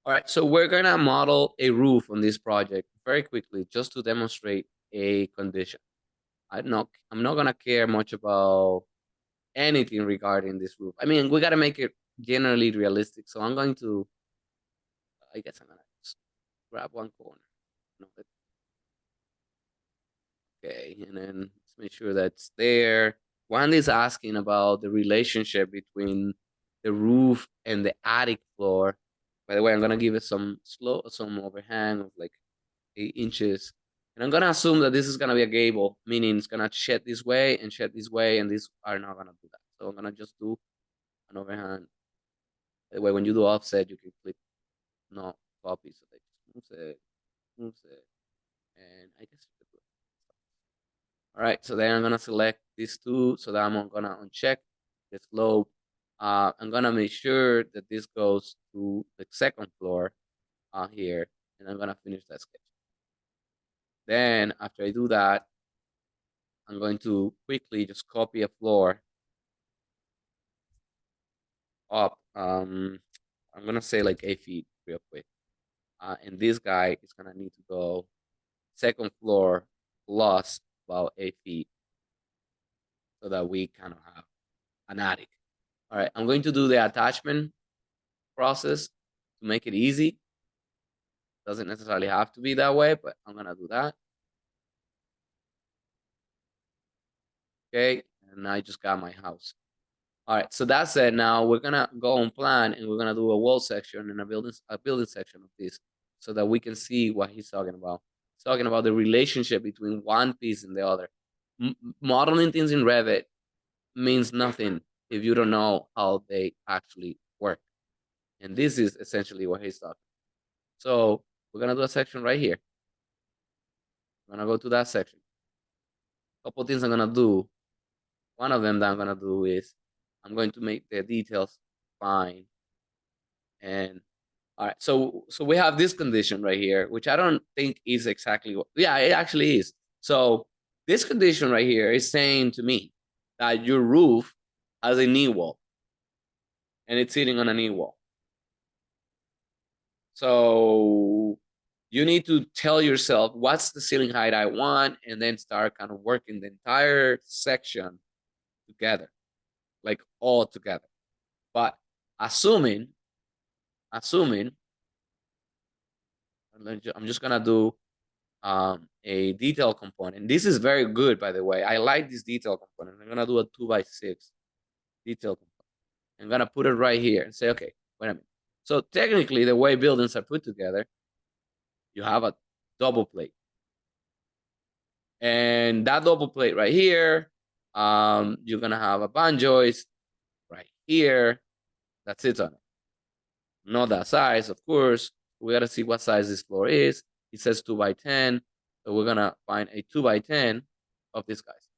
All right, so we're gonna model a roof on this project very quickly, just to demonstrate a condition. I'm not gonna care much about anything regarding this roof. I mean, we gotta make it generally realistic. So I'm going to, I guess I'm gonna just grab one corner. No, okay, and then let's make sure that's there. One is asking about the relationship between the roof and the attic floor. By the way, I'm gonna give it some overhang of like 8 inches. And I'm gonna assume that this is gonna be a gable, meaning it's gonna shed this way and shed this way, and these are not gonna do that. So I'm gonna just do an overhand. By the way, when you do offset, you can click no copy, so that just moves it, and I guess you could do it. All right, so then I'm gonna select these two, so that I'm gonna uncheck the slope. I'm gonna make sure that this goes to the second floor here, and I'm gonna finish that sketch. Then after I do that, I'm going to quickly just copy a floor up. I'm gonna say like 8 feet real quick. And this guy is gonna need to go second floor plus about 8 feet, so that we kind of have an attic. All right, I'm going to do the attachment process to make it easy. Doesn't necessarily have to be that way, but I'm gonna do that. Okay, and I just got my house. All right, so that's it. Now we're gonna go on plan and we're gonna do a wall section and a building section of this, so that we can see what he's talking about. He's talking about the relationship between one piece and the other. Modeling things in Revit means nothing if you don't know how they actually work. And this is essentially what he's talking. So we're gonna do a section right here. I'm gonna go to that section. A couple things I'm gonna do. One of them that I'm gonna do is I'm going to make the details fine. And all right, so we have this condition right here, which I don't think is exactly what, yeah, it actually is. So this condition right here is saying to me that your roof has a knee wall and it's sitting on a knee wall. So you need to tell yourself what's the ceiling height I want, and then start kind of working the entire section together, like all together. But assuming, I'm just gonna do a detail component. This is very good, by the way. I like this detail component. I'm gonna do a 2x6 detail component. I'm gonna put it right here and say, okay, wait a minute. So technically, the way buildings are put together, you have a double plate, and that double plate right here, you're gonna have a band joist right here that sits on it. Not that size, of course. We gotta see what size this floor is. It says 2x10, so we're gonna find a 2x10 of this guys.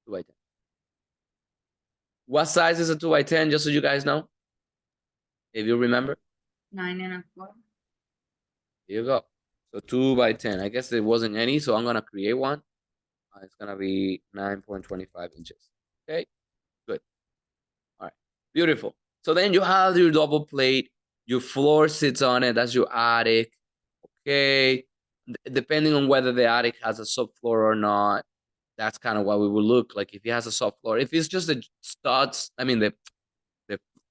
2x10. What size is a 2x10? Just so you guys know, if you remember. 9.25. Here you go. So 2x10. I guess there wasn't any, so I'm gonna create one. It's gonna be 9.25 inches. Okay, good. All right, beautiful. So then you have your double plate. Your floor sits on it. That's your attic. Okay, depending on whether the attic has a subfloor or not, that's kind of what we will look like. If it has a subfloor, if it's just the studs, I mean the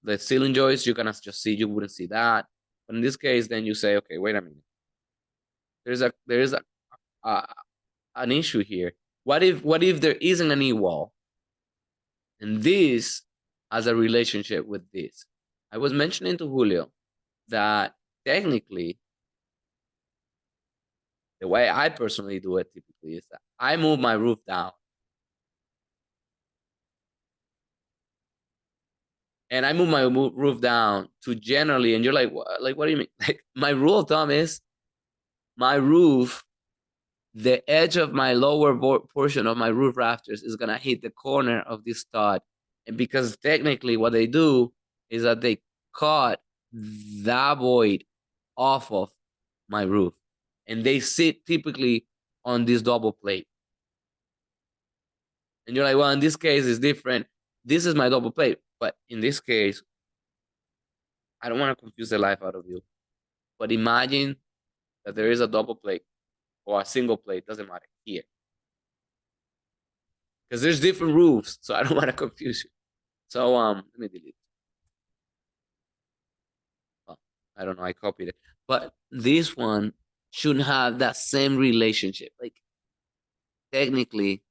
the ceiling joists, you're gonna just see, you wouldn't see that. But in this case, then you say, okay, wait a minute. There is uh, an issue here. What if there isn't any wall, and this has a relationship with this? I was mentioning to Julio that technically, the way I personally do it typically is that I move my roof down. And I move my roof down to generally, and you're like, what do you mean? Like, my rule of thumb is my roof, the edge of my lower portion of my roof rafters is gonna hit the corner of this stud. And because technically what they do is that they cut that void off of my roof, and they sit typically on this double plate. And you're like, well, in this case it's different. This is my double plate, but in this case, I don't want to confuse the life out of you, but imagine that there is a double plate or a single plate, doesn't matter here. Because there's different roofs, so I don't want to confuse you. So let me delete. Oh, I don't know, I copied it. But this one shouldn't have that same relationship. Like technically,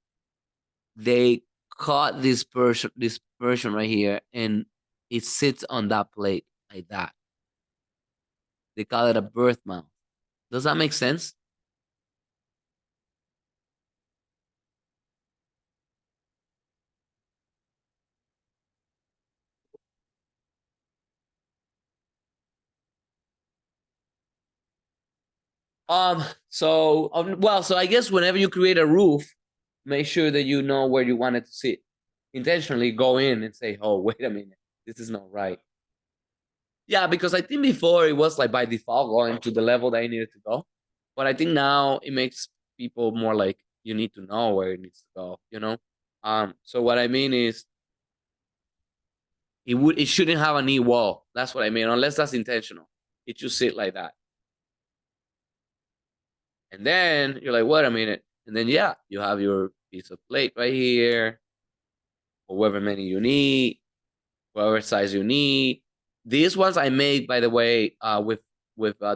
they caught this person right here, and it sits on that plate like that. They call it a birth mount. Does that make sense? So I guess whenever you create a roof, make sure that you know where you want it to sit. Intentionally go in and say, oh, wait a minute, this is not right. Yeah, because I think before it was like by default going to the level that I needed to go. But I think now it makes people more like you need to know where it needs to go, you know? So what I mean is it shouldn't have a knee wall. That's what I mean, unless that's intentional. It should sit like that. And then you're like, wait a minute. And then yeah, you have your piece of plate right here, or whatever many you need, whatever size you need. These ones I make, by the way, with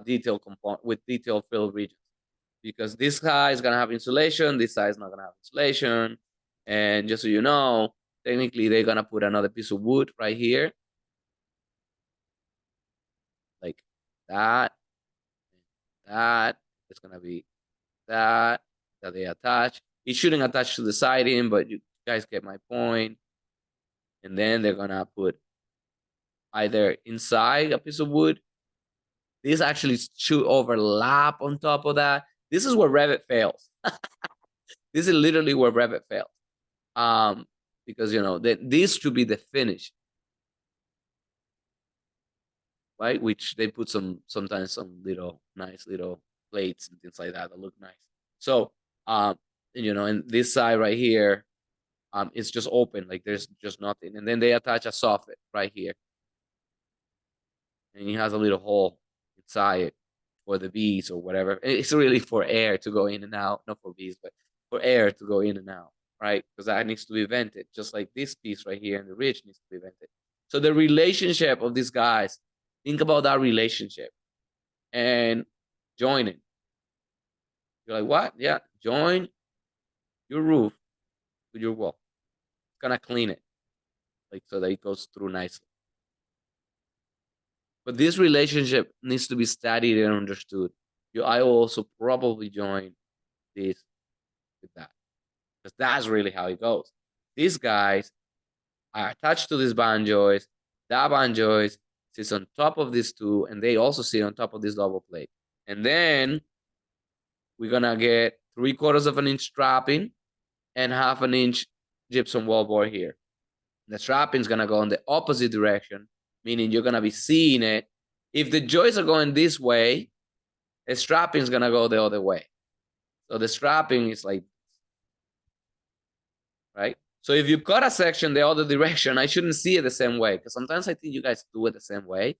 detail component with detail fill regions, because this guy is gonna have insulation, this side is not gonna have insulation, and just so you know, technically they're gonna put another piece of wood right here, like that, that. It's gonna be that they attach. It shouldn't attach to the siding, but you guys get my point. And then they're gonna put either inside a piece of wood. These actually should overlap on top of that. This is where Revit fails. This is literally where Revit fails. Because you know that this should be the finish, right? Which they put sometimes some little nice little plates and things like that that look nice. So you know, and this side right here, it's just open, like there's just nothing. And then they attach a soffit right here, and it has a little hole inside it for the bees or whatever. It's really for air to go in and out, not for bees, but for air to go in and out, right? Because that needs to be vented, just like this piece right here and the ridge needs to be vented. So the relationship of these guys, think about that relationship and join it. You're like, what? Yeah, join your roof with your wall. It's gonna clean it, like so that it goes through nicely. But this relationship needs to be studied and understood. I also probably join this with that, because that's really how it goes. These guys are attached to these band joists. That band joist sits on top of these two, and they also sit on top of this double plate. And then we're gonna get 3/4 of an inch strapping and 1/2 inch gypsum wallboard here. The strapping is gonna go in the opposite direction, meaning you're gonna be seeing it. If the joists are going this way, the strapping is gonna go the other way. So the strapping is like, right? So if you cut a section the other direction, I shouldn't see it the same way, because sometimes I think you guys do it the same way.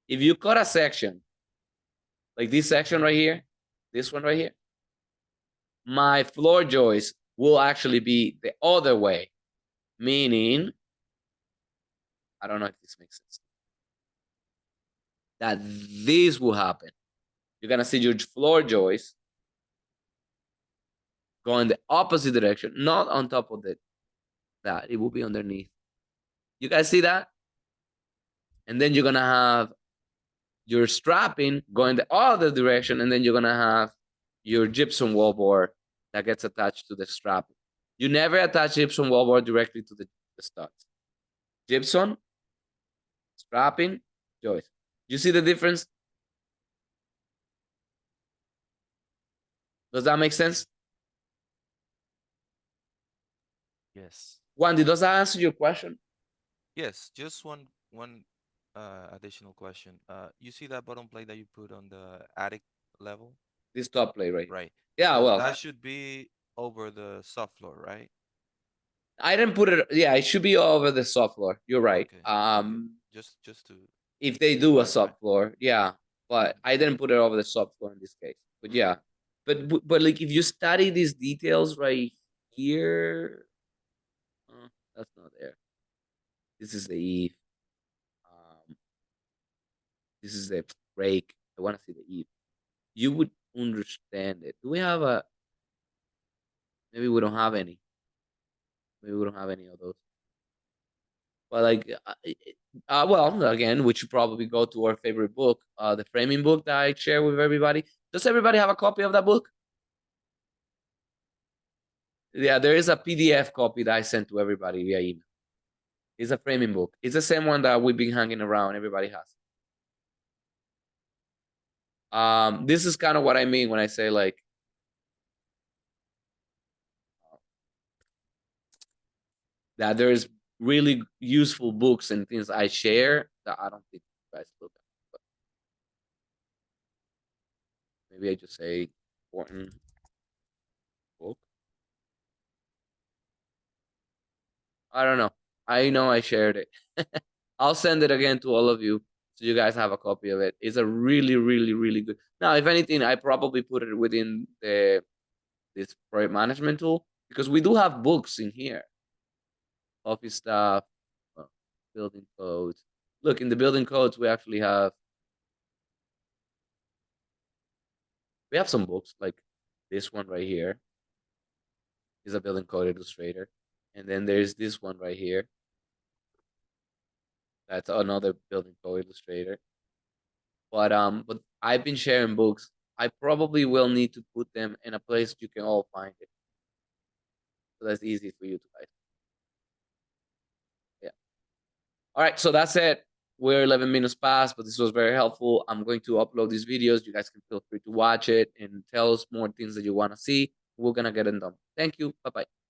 If you cut a section, like this section right here, this one right here, my floor joist will actually be the other way, meaning, I don't know if this makes sense, that this will happen. You're gonna see your floor joist going the opposite direction, not on top of that. It will be underneath. You guys see that? And then you're gonna have your strapping going the other direction, and then you're gonna have your gypsum wallboard that gets attached to the strapping. You never attach gypsum wallboard directly to the studs. Gypsum, strapping, joist. You see the difference? Does that make sense? Yes. Juan, does that answer your question? Yes, just one additional question. You see that bottom plate that you put on the attic level? This top plate right here. Right. Yeah, So well, that should be over the subfloor, right? I didn't put it. Yeah, it should be over the soft floor. You're right. Okay. Okay. Just to. If they do a Right, right. subfloor, yeah. But I didn't put it over the subfloor in this case. But yeah. But like if you study these details right here, that's not there. This is the eave. Um, this is the break. I want to see the eave. You would understand it. Do we have a? Maybe we don't have any. Maybe we don't have any of those. But like, well, again, we should probably go to our favorite book, the framing book that I share with everybody. Does everybody have a copy of that book? Yeah, there is a PDF copy that I sent to everybody via email. It's a framing book. It's the same one that we've been hanging around. Everybody has. This is kind of what I mean when I say like that there's really useful books and things I share that I don't think you guys look at. But maybe I just say important book. I don't know. I know I shared it. I'll send it again to all of you so you guys have a copy of it. It's a really, really, really good. Now, if anything, I probably put it within this project management tool because we do have books in here, office stuff, uh, building codes. Look, in the building codes, we have some books like this one right here is a building code illustrator, and then there's this one right here. That's another building code illustrator. But I've been sharing books. I probably will need to put them in a place you can all find it. So that's easy for you to guys. Yeah. All right, so that's it. We're 11 minutes past, but this was very helpful. I'm going to upload these videos. You guys can feel free to watch it and tell us more things that you want to see. We're gonna get them done. Thank you. Bye bye.